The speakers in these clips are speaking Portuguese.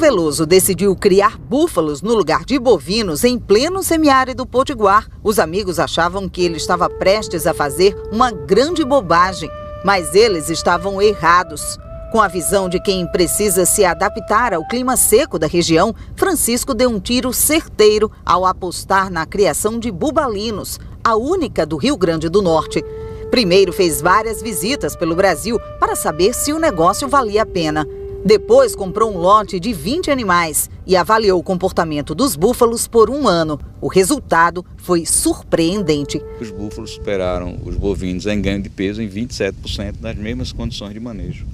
Veloso decidiu criar búfalos no lugar de bovinos em pleno semiárido potiguar, os amigos achavam que ele estava prestes a fazer uma grande bobagem, mas eles estavam errados. Com a visão de quem precisa se adaptar ao clima seco da região, Francisco deu um tiro certeiro ao apostar na criação de bubalinos, a única do Rio Grande do Norte. Primeiro fez várias visitas pelo Brasil para saber se o negócio valia a pena. Depois comprou um lote de 20 animais e avaliou o comportamento dos búfalos por 1 ano. O resultado foi surpreendente. Os búfalos superaram os bovinos em ganho de peso em 27% nas mesmas condições de manejo.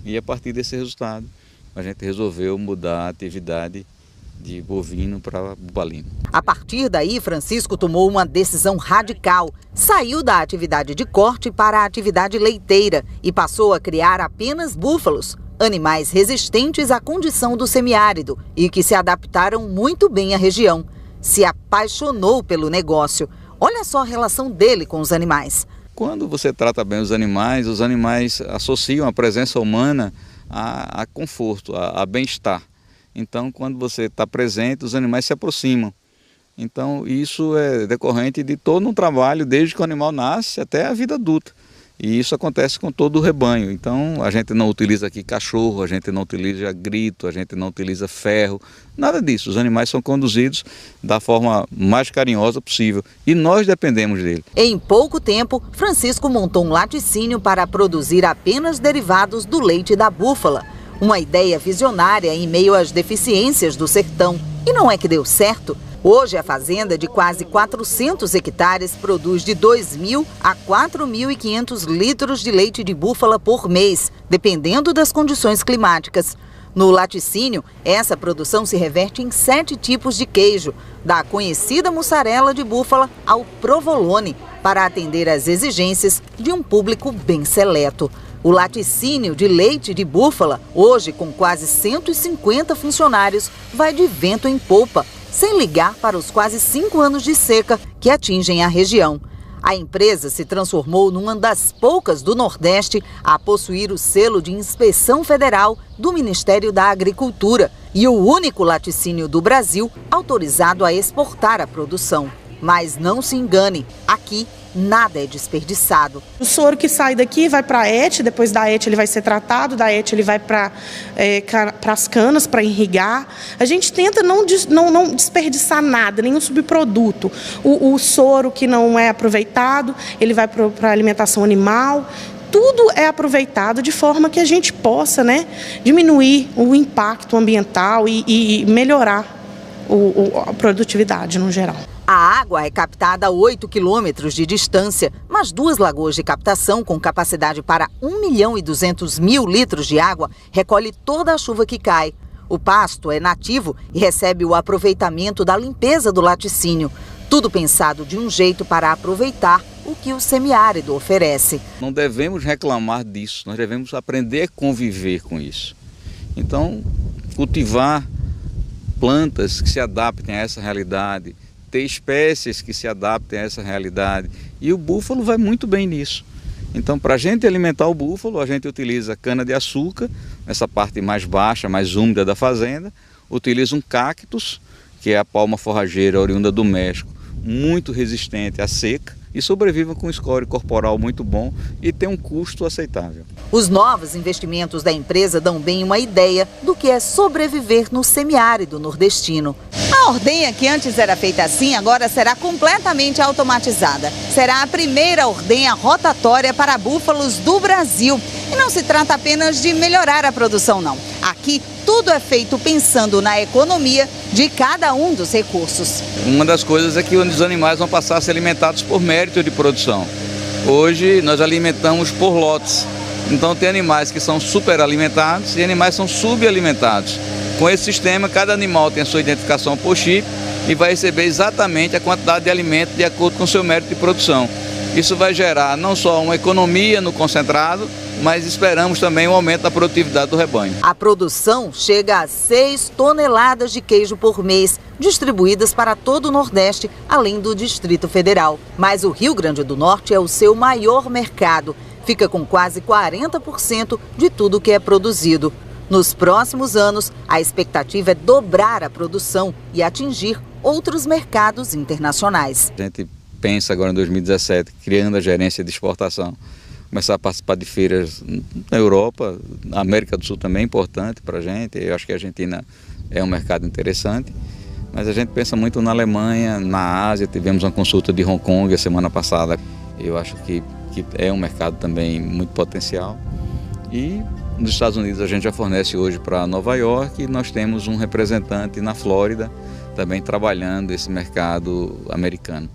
E a partir desse resultado, a gente resolveu mudar a atividade de bovino para bubalino. A partir daí, Francisco tomou uma decisão radical. Saiu da atividade de corte para a atividade leiteira e passou a criar apenas búfalos, animais resistentes à condição do semiárido e que se adaptaram muito bem à região. Se apaixonou pelo negócio. Olha só a relação dele com os animais. Quando você trata bem os animais associam a presença humana a conforto, a bem-estar. Então, quando você está presente, os animais se aproximam. Então, isso é decorrente de todo um trabalho, desde que o animal nasce até a vida adulta. E isso acontece com todo o rebanho. Então, a gente não utiliza aqui cachorro, a gente não utiliza grito, a gente não utiliza ferro, nada disso. Os animais são conduzidos da forma mais carinhosa possível e nós dependemos dele. Em pouco tempo, Francisco montou um laticínio para produzir apenas derivados do leite da búfala. Uma ideia visionária em meio às deficiências do sertão. E não é que deu certo? Hoje, a fazenda de quase 400 hectares produz de 2.000 a 4.500 litros de leite de búfala por mês, dependendo das condições climáticas. No laticínio, essa produção se reverte em 7 tipos de queijo, da conhecida mussarela de búfala ao provolone, para atender às exigências de um público bem seleto. O laticínio de leite de búfala, hoje com quase 150 funcionários, vai de vento em popa, sem ligar para os quase 5 anos de seca que atingem a região. A empresa se transformou numa das poucas do Nordeste a possuir o selo de inspeção federal do Ministério da Agricultura e o único laticínio do Brasil autorizado a exportar a produção. Mas não se engane, aqui nada é desperdiçado. O soro que sai daqui vai para a ET, depois da ET ele vai ser tratado, da ET ele vai para as canas para irrigar. A gente tenta não desperdiçar nada, nenhum subproduto. O soro que não é aproveitado, ele vai para a alimentação animal. Tudo é aproveitado de forma que a gente possa, diminuir o impacto ambiental e melhorar a produtividade no geral. A água é captada a 8 quilômetros de distância, mas 2 lagoas de captação com capacidade para 1.200.000 litros de água recolhe toda a chuva que cai. O pasto é nativo e recebe o aproveitamento da limpeza do laticínio. Tudo pensado de um jeito para aproveitar o que o semiárido oferece. Não devemos reclamar disso, nós devemos aprender a conviver com isso. Então, cultivar plantas que se adaptem a essa realidade, ter espécies que se adaptem a essa realidade. E o búfalo vai muito bem nisso. Então, para a gente alimentar o búfalo, a gente utiliza cana-de-açúcar, essa parte mais baixa, mais úmida da fazenda, utiliza um cactus, que é a palma forrageira oriunda do México, muito resistente à seca, e sobrevivem com um score corporal muito bom e tem um custo aceitável. Os novos investimentos da empresa dão bem uma ideia do que é sobreviver no semiárido nordestino. A ordenha, que antes era feita assim, agora será completamente automatizada. Será a primeira ordenha rotatória para búfalos do Brasil. E não se trata apenas de melhorar a produção, não. Aqui, tudo é feito pensando na economia de cada um dos recursos. Uma das coisas é que os animais vão passar a ser alimentados por mérito de produção. Hoje, nós alimentamos por lotes. Então, tem animais que são superalimentados e animais que são subalimentados. Com esse sistema, cada animal tem a sua identificação por chip e vai receber exatamente a quantidade de alimento de acordo com o seu mérito de produção. Isso vai gerar não só uma economia no concentrado, mas esperamos também um aumento da produtividade do rebanho. A produção chega a 6 toneladas de queijo por mês, distribuídas para todo o Nordeste, além do Distrito Federal. Mas o Rio Grande do Norte é o seu maior mercado. Fica com quase 40% de tudo que é produzido. Nos próximos anos, a expectativa é dobrar a produção e atingir outros mercados internacionais. A gente pensa agora em 2017, criando a gerência de exportação, começar a participar de feiras na Europa, na América do Sul também é importante para a gente. Eu acho que a Argentina é um mercado interessante, mas a gente pensa muito na Alemanha, na Ásia. Tivemos uma consulta de Hong Kong a semana passada. Eu acho que é um mercado também muito potencial. E nos Estados Unidos a gente já fornece hoje para Nova York e nós temos um representante na Flórida também trabalhando esse mercado americano.